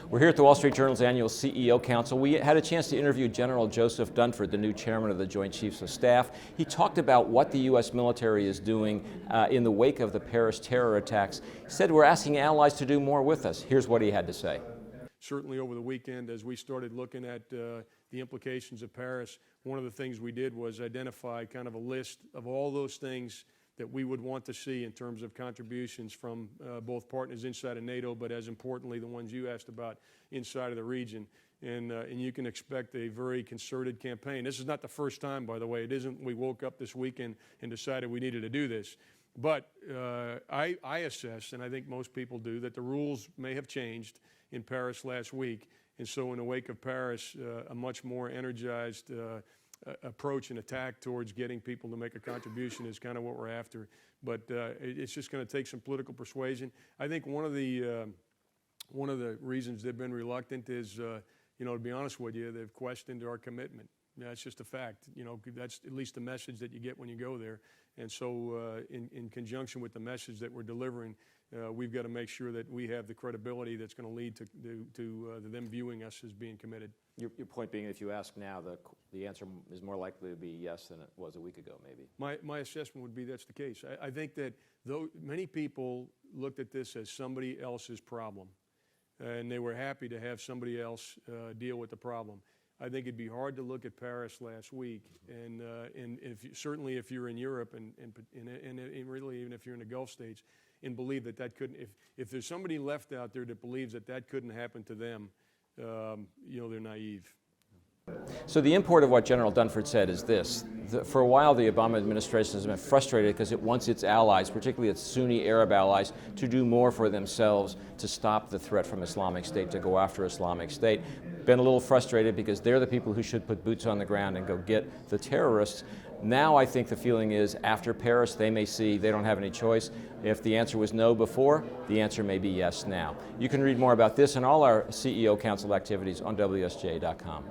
We're here at the Wall Street Journal's annual CEO Council. We had a chance to interview General Joseph Dunford, the new chairman of the Joint Chiefs of Staff. He talked about what the U.S. military is doing in the wake of the Paris terror attacks. He said we're asking allies to do more with us. Here's what he had to say. Certainly over the weekend, as we started looking at the implications of Paris, one of the things we did was identify kind of a list of all those things that we would want to see in terms of contributions from both partners inside of NATO, but as importantly, the ones you asked about inside of the region. And you can expect a very concerted campaign. This is not the first time, by the way. It isn't we woke up this weekend and decided we needed to do this. But I assess, and I think most people do, that the rules may have changed in Paris last week. And so in the wake of Paris, a much more energized approach and attack towards getting people to make a contribution is kind of what we're after. But it's just going to take some political persuasion. I think one of the reasons they've been reluctant is, to be honest with you, they've questioned our commitment. That's just a fact. That's at least the message that you get when you go there. And so in conjunction with the message that we're delivering, we've got to make sure that we have the credibility that's going to lead to them viewing us as being committed. Your point being, if you ask now, the answer is more likely to be yes than it was a week ago, maybe. My assessment would be that's the case. I think that though many people looked at this as somebody else's problem, and they were happy to have somebody else deal with the problem. I think it'd be hard to look at Paris last week, and certainly if you're in Europe and really even if you're in the Gulf states, and believe that couldn't. If there's somebody left out there that believes that couldn't happen to them, they're naive. So the import of what General Dunford said is this. For a while, the Obama administration has been frustrated because it wants its allies, particularly its Sunni Arab allies, to do more for themselves to stop the threat from Islamic State, to go after Islamic State. Been a little frustrated because they're the people who should put boots on the ground and go get the terrorists. Now I think the feeling is after Paris, they may see they don't have any choice. If the answer was no before, the answer may be yes now. You can read more about this and all our CEO Council activities on WSJ.com.